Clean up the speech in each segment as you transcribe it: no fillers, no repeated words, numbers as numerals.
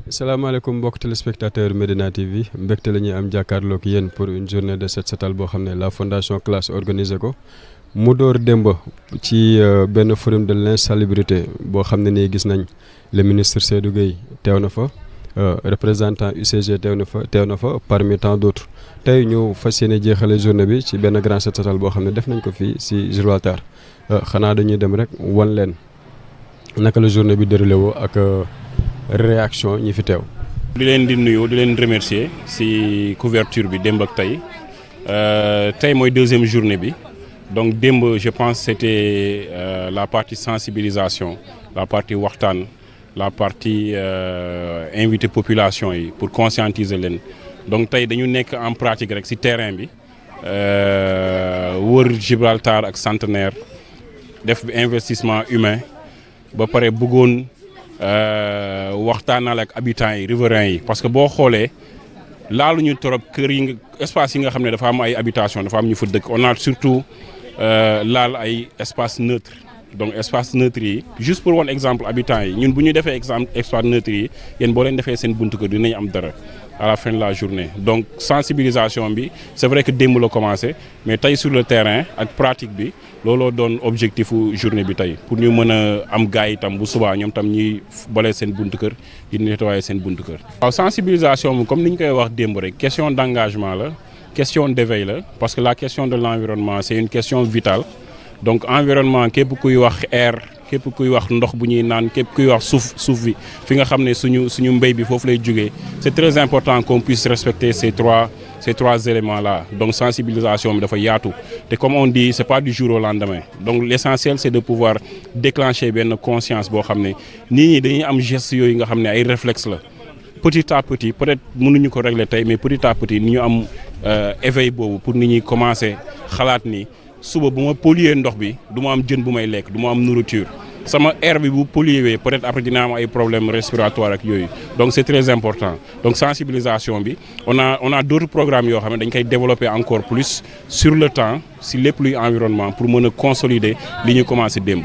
salaamaaleykum mbokk téléspectateur Médina TV mbégte la ñuy am jàkkaarloog yéen pour une journée de set setal boo xam ne la fondation Classe organisé ko mu door démb ci benn forum de l'insalubrité boo xam ne nii gis nañ le ministre Seydou Gueye teew na fa représentant UCG teew na fa parmi tant d'autres tey ñu fas yéene jeexale journée bi ci benn grand set setal boo xam ne def nañ ko fii si Gibraltar xanaa dañuy dem rek wan leen naka la journée bi déroulé woo ak réaction ñi fi teew. di leen di nuyu di leen remercier ci couverture bi démb ak tey tey mooy deuxième journée bi donc démb je pense c'était la partie sensibilisation la partie waxtaan la partie invité population yi pour conscientiser leen donc tey dañu nekk en pratique rek ci terrain bi wër Gibraltar ak Centenaire def investissement humain ba pare bëggoon waxtaanal ak habitants yi riverains yi parce que boo xoolee laaluñu trop kër yi espace yi nga xam ne dafa am ay habitation dafa am ñu fa dëkk on a surtout laal ay espace neutre donc espace neutre yi juste pour woon exemple habitants yi ñun bu ñu defee espace neutre yi yéen boo leen defee seen buntu kër dinañ am dara à la fin de la journée donc sensibilisation bi c'est vrai que démb la commencé mais tey sur le terrain ak pratique bi looloo doon objectifu journée bi tey pour ñu mën a am gars yi tam bu subaa ñoom tam ñuy balee seen buntu kër di nettoyer seen buntu kër. waaw sensibilisation bi comme ni ñu koy wax démb rek question d'engagement la question d'éveil la parce que la question de l'environnement c'est une question vitale donc environnement képp kuy wax air képp kuy wax ndox bu ñuy naan képp kuy wax suuf bi fi nga xam ne suñu mbéy bi foofu lay jógee c'est très important qu'on puisse respecter ces trois éléments là donc sensibilisation bi dafa yaatu te comme on dit c'est pas du jour au lendemain donc l'essentiel c'est de pouvoir déclencher benn conscience boo xam ne nit ñi dañuy am gestes yooyu nga xam ne ay réflexes la petit à petit peut-être mënuñu ko régler tey mais petit à petit ni ñu am éveil boobu pour nit ñi commencer xalaat ni suba bu ma polluer ndox bi du ma am jën bu may lekk du ma am nourriture sama air bi bu polluer peut-être après dina am ay problèmes respiratoires ak yooyu donc c'est très important donc sensibilisation bi on a d'autres programmes yoo xam ne dañ koy développer encore plus sur le temps si lépp luy environnement pour mën a consolider li ñu commencé démb.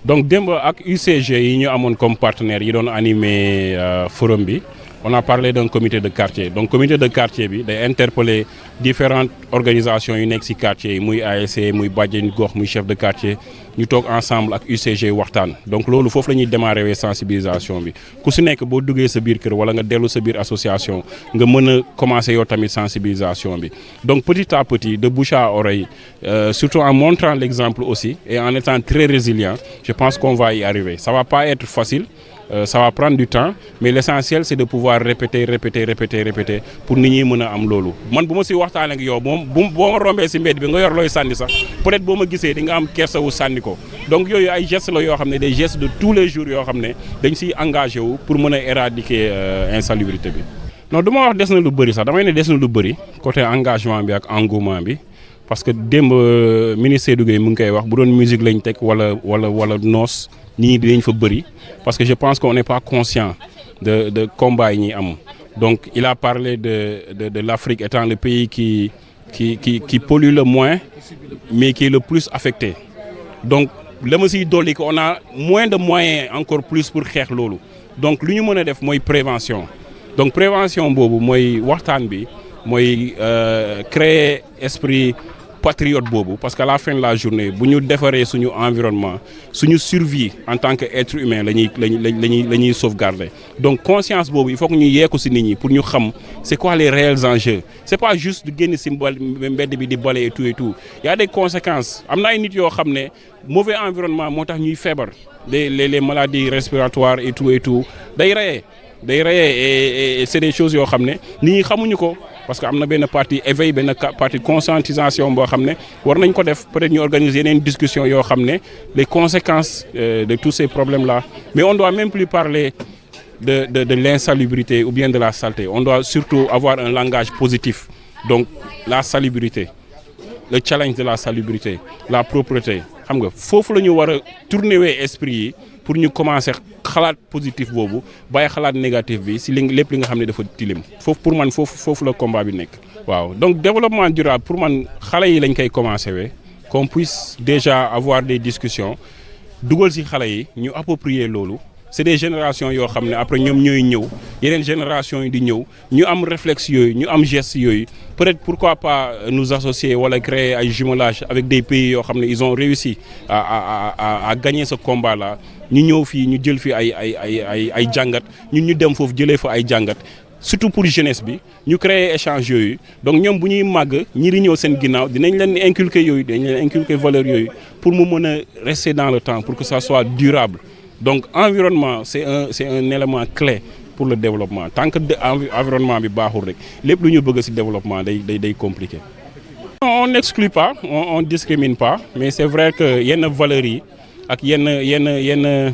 donc démb ak UCG yi ñu amoon comme partenaires yi doon animer forum bi on a parlé d'un comité de quartier donc comité de quartier bi day interpeller différentes organisations yu nekk ci quartier yi muy ASC muy bàjjen gox muy chef de quartier ñu toog ensemble ak UCG waxtaan donc loolu foofu la ñuy démarrer sensibilisation bi ku ci nekk boo duggee sa biir kër wala nga dellu sa biir association nga mën a commencer yow tamit sensibilisation bi donc petit à petit de bouche à oreille surtout en montrant l'exemple aussi et en étant très résilient je pense qu'on va y arriver ça va pas être facile. Ça va prendre du temps mais l'essentiel c'est de pouvoir répéter pour nit ñi mën a am loolu man bu ma ci waxtaan ak yow moom boo ma rombee ci mbedd bi nga yor looy sànni sax peut-être boo ma gisee di nga am kersawu sànni ko donc yooyu ay gestes la yoo xam ne des gestes de tous les jours yoo xam ne dañ ciy engagé wu pour mën a éradiquer insalubrité bi. non du ma wax des na lu bëri sax damay ne des na lu bëri côté engagement bi ak engouement bi parce que démb ministre Seydou Gueye mu ngi koy wax bu doon musique lañ teg wala noos ñii dinañ fa bëri parce que je pense qu'on n'est pas conscient de combat yi ñuy am donc il a parlé de l'Afrique étant le pays qui pollue le moins mais qui est le plus affecté donc la ma siy dolli ko on a moins de moyens encore plus pour xeex loolu donc lu ñu mën a def mooy prévention donc prévention boobu mooy waxtaan bi mooy créer esprit patriote boobu parce qu'à la fin de la journée bu ñu defaree suñu environnement suñu survie en tant que être humain la ñuy sauvegarder donc conscience boobu il faut que ñu yeeku ci nit ñi pour ñu xam c'est quoi les réels enjeux c'est pas juste de génn ci mbedd bi di bale et tout il y a des conséquences am na ay nit yoo xam ne mauvais environnement moo tax ñuy feebar les maladies respiratoires et tout day reyee et c'est des choses yoo xam ne nit ñi xamuñu ko parce que am na benn partie éveil benn partie conscientisation boo xam ne war nañ ko def peut-être ñu organiser yeneen discussion yoo xam ne les conséquences de tous ces problèmes là mais on doit même plus parler de l'insalubrité ou bien de la saleté on doit surtout avoir un langage positif donc la salubrité le challenge de la salubrité la propreté xam nga foofu la ñu war a tourner wee esprit yi pour ñu commencer xalaat positif boobu bàyyi xalaat négatif bi si lépp li nga xam ne dafa tilim foofu pour man foofu la combat bi nekk. waaw donc développement durable pour man xale yi lañ koy commencer wee qu'on puisse déjà avoir des discussions dugal si xale yi ñu approprier loolu. C'est des générations yoo xam ne après ñoom ñooy ñëw yeneen génération yi di ñëw ñu am réflexe yooyu ñu am geste yooyu peut-être pourquoi pas nous associer wala créer ay jumelage avec des pays yoo xam ne ils ont réussi à gagner ce combat là ñu ñëw fii ñu jël fi ay jàngat ñun ñu dem foofu jëlee fa ay jàngat surtout pour jeunesse bi ñu créer échange yooyu donc ñoom bu ñuy màgg ñi di ñëw seen ginnaaw dinañ leen inculquer yooyu dinañ leen inculquer valeurs yooyu pour mu mën a rester dans le temps pour que ça soit durable. Donc environnement c'est un élément clé pour le développement tant que environnement bi baaxul rek lépp lu ñu bëgg ci développement day compliqué. On n'exclut pas on discrimine pas mais c'est vrai que yenn valeurs yi ak yenn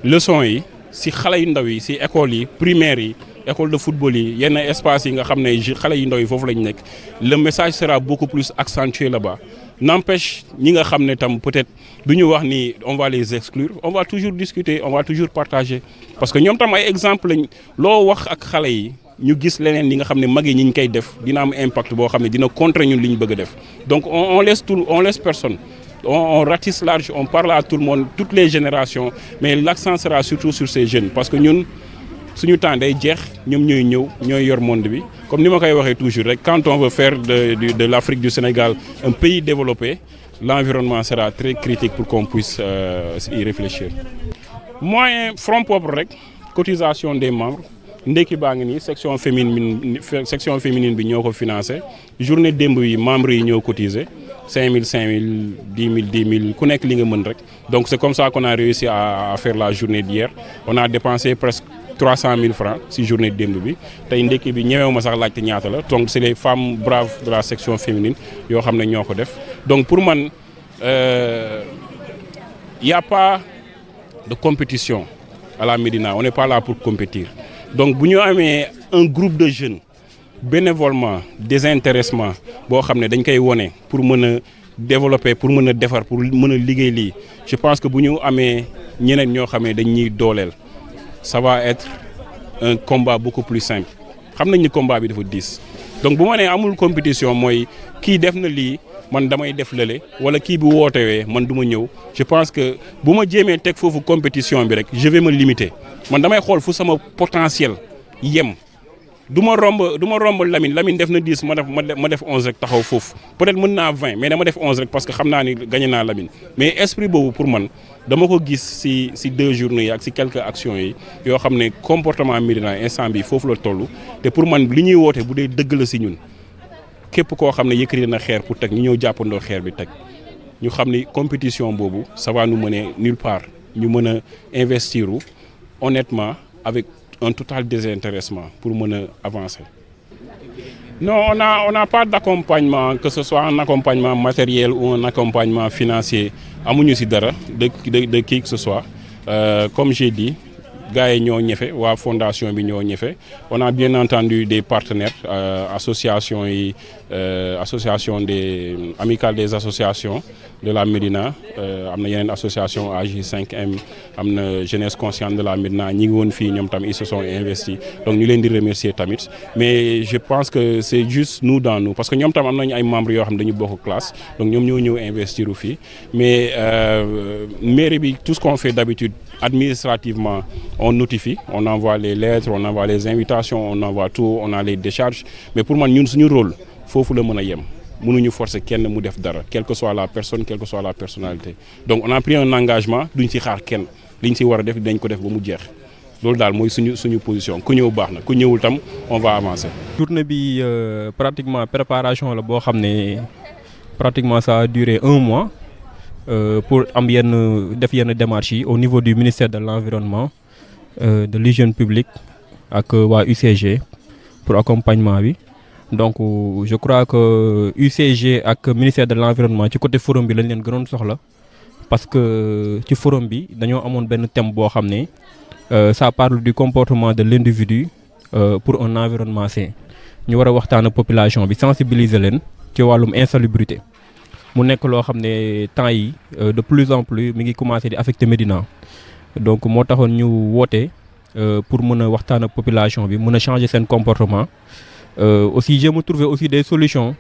leçons yi ci xale yu ndaw yi ci école yi primaire yi école de football yi yenn espace yi nga xam ne xale yu ndaw yi foofu lañ nekk le message sera beaucoup plus accentué là-bas. N'empêche ñi nga xam ne tam peut-être du ñu wax ni on va les exclure on va toujours discuter on va toujours partager parce que ñoom tam ay exemple lañ loo wax ak xale yi ñu gis leneen li nga xam ne mag yi ñi ñu koy def dina am impact boo xam ne dina contrer ñun li ñu bëgg a def donc on laisse personne on ratisse large on parle à tout le monde toutes les générations mais l'accent sera surtout sur ces jeunes parce que ñun suñu temps day jeex ñoom ñooy ñëw ñooy yor monde bi comme ni ma koy waxee toujours rek quand on veut faire de l'Afrique du Sénégal un pays développé l'environnement sera très critique pour qu'on puisse y réfléchir. Moyen fonds propre rek cotisation des membres ndekki baa ngi nii section féminine bi ñoo ko financé journée démb yi membres yi ñoo cotisé 5000 10 000 ku nekk li nga mën rek donc c'est comme ça qu'on a réussi à faire la journée d'hier on a dépensé presque 300 000 francs ci journée démb bi tey ndekki bi ñemewu ma sax laajte ñaata la donc c'est les femmes braves de la section féminine yoo xam ne ñoo ko def donc pour man y a pas de compétition à la Médina on n'est pas là pour compétir donc bu ñu amee un groupe de jeunes bénévolement désintéressement boo xam ne dañ koy wone pour mën a développer pour mën a defar pour mën a liggéey lii je pense que bu ñu amee ñeneen ñoo xam ne dañ ñuy dooleel ça va être un combat beaucoup plus simple xam nañ ni combat bi dafa diis donc bu ma nee amul compétition mooy kii def na lii man damay def lële wala kii bu wootewee man du ma ñëw je pense que bu ma jéemee teg foofu compétition bi rek je vais me limiter man damay xool fu sama potentiel yem du ma romb Lamine def na 10 ma def 11 rek taxaw foofu peut-être mën naa 20 mais dama def 11 rek parce que xam naa ni gagné naa Lamine mais esprit boobu pour man dama ko gis ci 2 journées yi ak ci quelques actions yi yoo xam ne comportement Médina instant bi foofu la toll te pour man li ñuy woote bu dee dëgg la ci ñun képp koo xam ne yëkkati na xeer pour teg ñu ñëw jàppandoo xeer bi teg ñu xam ni compétition boobu ça va nous mener nulle part ñu mën a investir honnêtement avec un total désintéressement pour mën a avancer. Non, on n'a pas d'accompagnement, que ce soit un accompagnement matériel ou un accompagnement financier amuñu ci dara de qui que ce soit comme j'ai dit gars yi ñoo ñefe waa fondation bi ñoo ñefe on a bien entendu des partenaires association yi association des amicale des associations de la Médina am na yeneen association AJ5M am na jeunesse consciente de la Médina ñi ngi woon fii ñoom tamit ils se sont investis donc ñu leen di remercier tamit mais je pense que c'est juste nous dans nous parce que ñoom tam am nañu ay membres yoo xam ne dañu bokk classe donc ñoom ñoo ñëw investir fii mais mairie bi tout ce qu'on fait d'habitude administrativement on notifie on envoie les lettres on envoie les invitations on envoie tout on a les décharges mais pour man ñun suñu rôle foofu la mën a yem mënuñu forcer kenn mu def dara quelle que soit la personne quelle que soit la personnalité donc on a pris un engagement duñ ci xaar kenn liñ ci war a def dañ ko def ba mu jeex loolu daal mooy suñu position ku ñëw baax na ku ñëwul tam on va avancer. journée bi pratiquement préparation la boo xam ne pratiquement ça a duré 1 mois pour am def yenn démarches yi au niveau du ministère de l'environnement de l'hygiène publique ak waa UCG pour accompagnement bi. Donc je crois que UCG ak ministère de l'environnement ci côté forum bi lañ leen gënoon soxla parce que ci forum bi dañoo amoon benn thème boo xam ne ça parle du comportement de l'individu pour un environnement sain ñu war a waxtaan ak population bi sensibiliser leen ci wàllum insalubrité mu nekk loo xam ne temps yi de plus en plus mi ngi commencé di affecter Médina donc moo taxoon ñu woote pour mën a waxtaan ak population bi mën a changer seen comportement aussi jéem a trouver aussi des solutions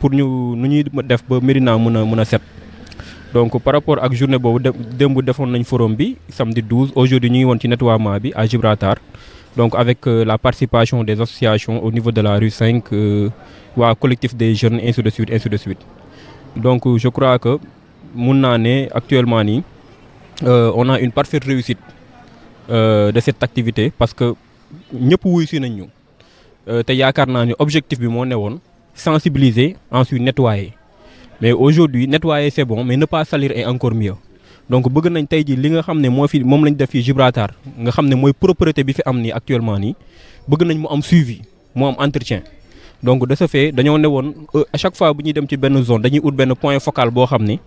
pour nu ñuy def ba Médina mën a set. Donc par rapport ak journée boobu démb defoon nañ forum bi samedi 12 aujourd'hui ñu ngi woon ci nettoiement bi à Gibraltar donc avec la participation des associations au niveau de la rue 5 waa collectif des jeunes ainsi de suite. Donc je crois que mun naa ne actuellement nii on a une parfaite réussite de cette activité parce que ñëpp wuyu si nañ ñu te yaakaar naa ni objectif bi moo ne woon sensibiliser ensuite nettoyer mais aujourd'hui nettoyer c'est bon mais ne pas salir est encore mieux donc bëgg nañ tey jii li nga xam ne moom lañ def fii Gibraltar nga xam ne mooy propreté bi fi am nii actuellement nii bëgg nañ mu am suivi mu am entretien donc de ce fait dañoo ne woon à chaque fois bu ñuy dem ci benn zone dañuy ut benn point focal boo xam ni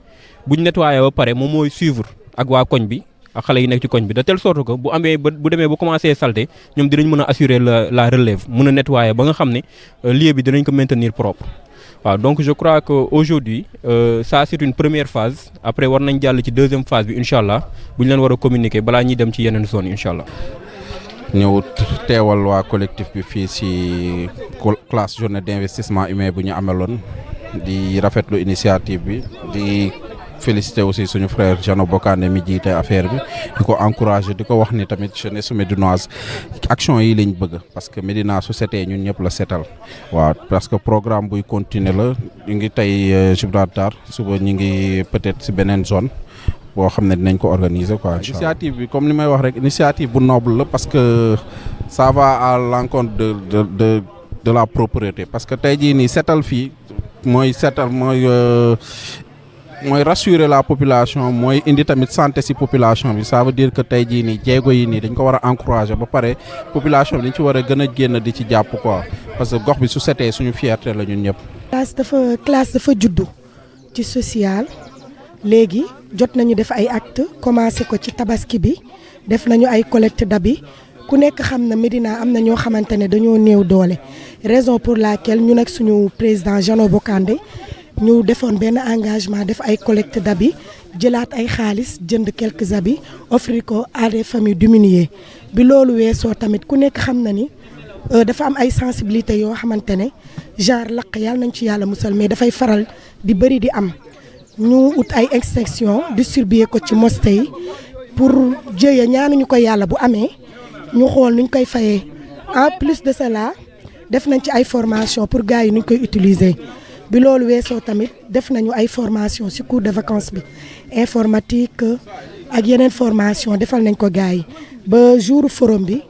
bu ñu nettoyer ba pare moom mooy suivre ak waa koñ bi ak xale yi nekk ci koñ bi de telle sorte que bu demee ba commencé salté ñoom dinañ mën a assurer la relève mën a nettoyer ba nga xam ne lieu bi dinañ ko maintenir propre. waaw donc je crois que aujourd'hui ça c'est une première phase après war nañ jàll ci deuxième phase bi incha allah bu ñu leen war a communiquer balaa ñuy dem ci yeneen zone incha allah. ñëw teewal waa collectif bi fii ci classe journée d'investissement humain bu ñu ameloon di rafetlu initiative bi di féliciter aussi suñu frère Jano Bokandé mi jiite affaire bi di ko encourager di ko wax ni tamit jeunesse médinoise action yi lañ bëgg parce que Médina su setee ñun ñëpp la setal waaw parce que programme buy continuer la ñu ngi tey Gibraltar suba ñu ngi peut-être ci beneen zone boo xam ne dinañ ko organiser quoi. Initiative bi comme li may wax rek initiative bu noble la parce que ça va à l'encontre de la propreté parce que tey jii nii setal fii mooy setal mooy rassurer la population mooy indi tamit santé ci population bi ça veut dire que tey jii nii jéego yi nii dañ ko war a encourager ba pare population bi dañ ci war a gën a génn di ci jàpp quoi parce que gox bi su setee suñu fierté la ñun ñëpp. classe dafa juddu ci social léegi jot nañu def ay actes commencé ko ci tabaski bi def nañu ay collecte d'habits ku nekk xam na Médina am na ñoo xamante ne dañoo néew doole raison pour laquelle ñu nekk suñu président Jano Bokandé ñu defoon benn engagement def ay collecte d'habits jëlaat ay xaalis jënd quelques habits offrir ko à des familles diminuées bi loolu weesoo tamit ku nekk xam na ni dafa am ay sensibilité yoo xamante ne genre lakk yàlla nañ ci yàlla musal mais dafay faral di bëri di am ñu ut ay extinction distribuer ko ci mosquée yi pour jëye ñaanuñu ko yàlla bu amee ñu xool nuñ koy fayee en plus de cela def nañ ci ay formation pour gars yi nuñ koy utiliser bi loolu weesoo tamit def nañu ay formation ci cours de vacances bi informatique ak yeneen formation defal nañ ko gars yi ba jour forum bi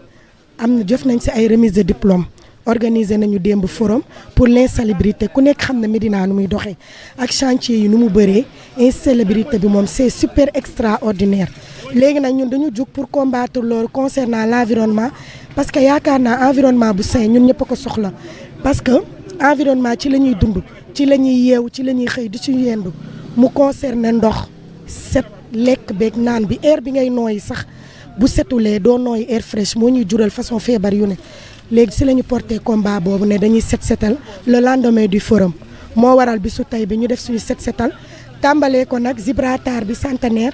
am na def nañ ci ay remise de diplôme organiser nañu démb forum pour l'insalubrité ku nekk xam na Médina nu muy doxee ak chantier yi nu mu bëree insalubrité bi moom c'est super extraordinaire léegi nag ñun dañu jug pour combattre loolu concernant l'environnement parce que yaakaar naa environnement bu sain ñun ñëpp a ko soxla parce que environnement ci la ñuy dund ci la ñuy yeewu ci la ñuy xëy di ci yendu mu concerne ndox set lekk beeg naan bi air bi ngay nooyi sax bu setulee doo nooyi air fraîche moo ñuy jural façon feebar yu ne léegi si la ñu porté combat boobu ne dañuy setal le lendemain du forum moo waral bisu tey bi ñu def suñu setal tàmbalee ko nag Gibraltar bi centenaire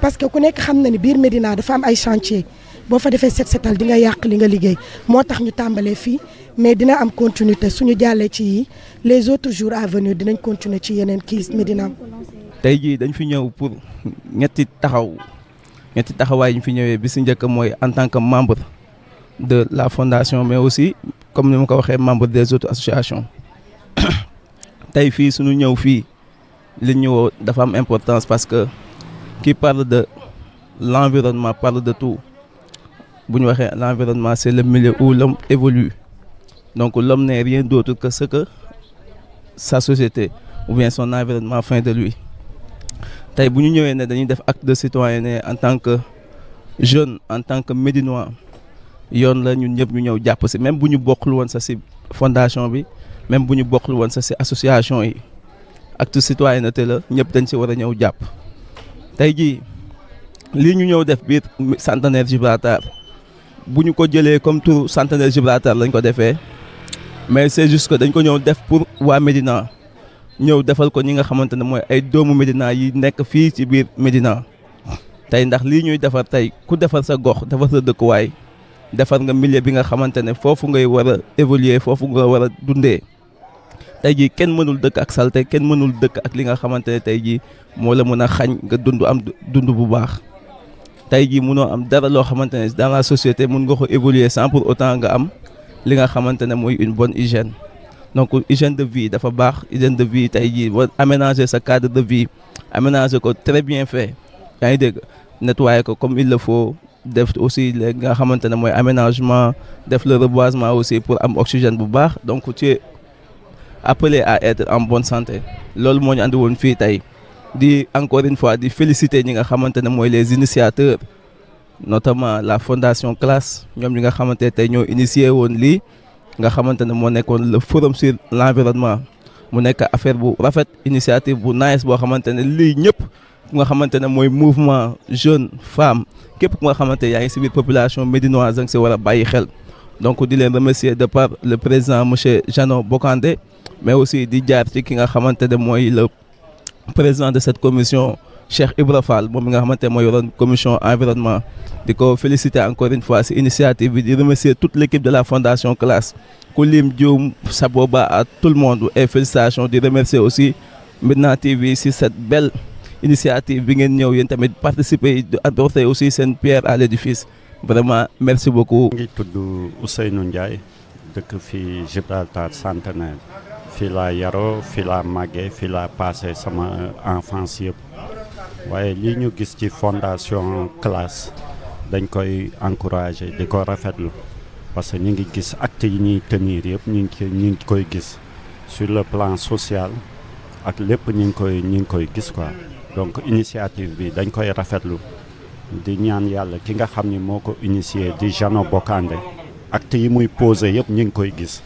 parce que ku nekk xam na ni biir Médina dafa am ay chantier boo fa defee setal di nga yàq li nga liggéey moo tax ñu tàmbalee fii mais dina am continuité suñu jàllee ci yi les autres jours à venir dinañ continuer ci yeneen kii Médina. tey jii dañ fi ñëw pour ñetti taxawaay ñu fi ñëwee bi si njëkk mooy en tant que membre de la fondation mais aussi comme ni ma ko waxee membre des autres associations tey fii suñu ñëw fii li ñu woo dafa am importance parce que qui parle de l'environnement parle de tout bu ñu waxee l'environnement c'est le milieu où l'homme évolue donc l'homme n'est rien d'autre que ce que sa société ou bien son environnement fait de lui tey bu ñu ñëwee ne dañuy def acte de citoyenneté en tant que jeune en tant que Médinois yoon la ñun ñëpp ñu ñëw jàpp si même bu ñu bokkul woon sa si fondation bi même bu ñu bokkul woon sa si association yi acte de citoyenneté la ñëpp dañ si war a ñëw jàpp tey jii lii ñu ñëw def biir centenaire Gibraltar bu ñu ko jëlee comme tout centenaire Gibraltar lañ ko defee mais c'est juste que dañ ko ñëw def pour waa Médina ñëw defal ko ñi nga xamante ne mooy ay doomu Médina yi nekk fii ci biir Médina tey ndax lii ñuy defar tey ku defar sa gox defar sa dëkkuwaay defar nga milieu bi nga xamante ne foofu ngay war a évoluer foofu nga war a dundee tey jii kenn mënul dëkk ak salte kenn mënul dëkk ak li nga xamante ne tey jii moo la mën a xañ nga dund bu baax tey jii mënoo am dara loo xamante ne dans la société mën nga ko évoluer sans pour autant nga am li nga xamante ne mooy une bonne hygiène donc hygiène de vie dafa baax hygiène de vie tey jii war aménager sa cadre de vie aménager ko très bien fait yaa ngi dégg nettoyer ko comme il le faut def aussi li nga xamante ne mooy aménagement def le reboisement aussi pour am oxygène bu baax donc tu es appelé à être en bonne santé loolu moo ñu andi woon fii tey di encore une fois di féliciter ñi nga xamante ne mooy les initiateurs notamment la fondation Classe ñoom ñi nga xamante ne tey ñoo initié woon lii nga xamante ne moo nekkoon le forum sur l'environnement mu nekk affaire bu rafet initiative bu nice boo xamante ne lii ñëpp ku nga xamante ne mooy mouvement jeune femme képp ku nga xamante yaa ngi si biir population médinoise nga si war a bàyyi xel donc di leen remercier de par le président monsieur Jano Bokandé mais aussi di jaar ci ki nga xamante ne mooy le président de cette commission Cheikh Ibra Fall moom mi nga xamante ne mooy yoroon commission environnement di ko féliciter encore une fois si initiative bi di remercier toute l'équipe de la fondation Classe ku lim Dioum Saboba à tout le monde et félicitations di remercier aussi Médina TV si cette belle initiative bi ngeen ñëw yéen tamit participer apporter aussi seen pierre à l'édifice vraiment merci beaucoup. ngi tudd Ousseynou Ndiaye dëkk fii Gibraltar Centenaire fii laa yaroo fii laa màggee fii laa passé sama enfance yëpp waaye lii ñu gis ci fondation Classe dañ koy encourager di ko rafetlu parce que ñu ngi gis actes yi ñuy tenir yëpp ñu ngi koy gis sur le plan social ak lépp ñu ngi koy gis quoi. donc initiative bi dañ koy rafetlu di ñaan yàlla ki nga xam ni moo ko initié di Jano Bokandé acte yi muy posé yëpp ñu ngi koy gis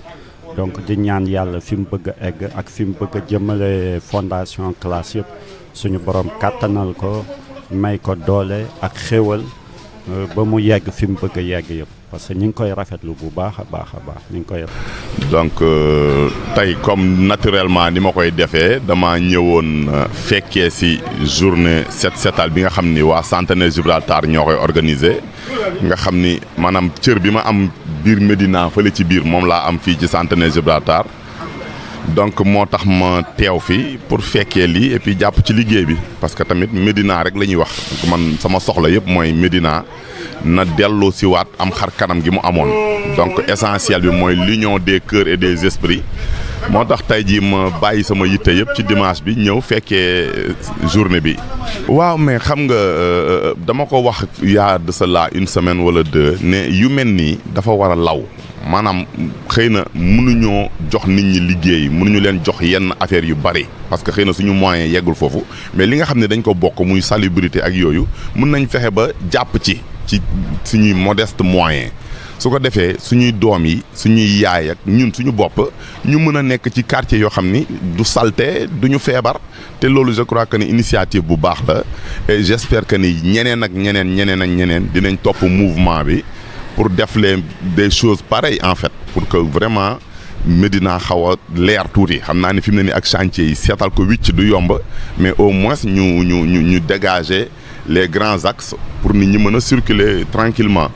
donc di ñaan yàlla fi mu bëgg a egg ak fi mu bëgg a jëmale fondation Classe yëpp suñu borom kàttanal ko may ko doole ak xéwal ba mu yegg fi mu bëgg a yegg yëpp parce que ñu ngi koy rafetlu bu baax a baax ñu ngi koy donc tey comme naturellement ni ma koy defee dama ñëwoon fekkee ci journée set setal bi nga xam ni waa Centenaire Gibraltar ñoo koy organiser nga xam ni maanaam cër bi ma am biir Médina fële ci biir moom laa am fii ci Centenaire Gibraltar donc moo tax ma teew fi pour fekkee lii et puis jàpp ci liggéey bi parce que tamit Médina rek la ñuy wax man sama soxla yëpp mooy Médina na delloo si waat am xar kanam gi mu amoon donc essentiel bi mooy l'union des cœurs et des esprits moo tax tey jii ma bàyyi sama yitte yëpp ci dimanche bi ñëw fekkee journée bi. waaw mais xam nga dama ko wax yaa de cela une semaine wala deux ne yu mel nii dafa war a law maanaam xëy na mënuñoo jox nit ñi liggéey mënuñu leen jox yenn affaires yu bari parce que xëy na suñu moyen yeggul foofu mais li nga xam ne dañ ko bokk muy salubrité ak yooyu mën nañ fexe ba jàpp ci suñuy modeste moyen su ko defee suñuy doom yi suñuy yaay ak ñun suñu bopp ñu mën a nekk ci quartier yoo xam ni du salte duñu feebar te loolu je crois que ni initiative bu baax la et j'espère que ni ñeneen ak ñeneen dinañ topp mouvement bi pour def leen des choses pareilles en fait pour que vraiment Médina xaw a leer tuuti xam naa ni fi mu ne nii ak chantier yi seetal ko wicc du yomb mais au moins ñu dégager les grands axes pour nit ñi mën a circuler tranquillement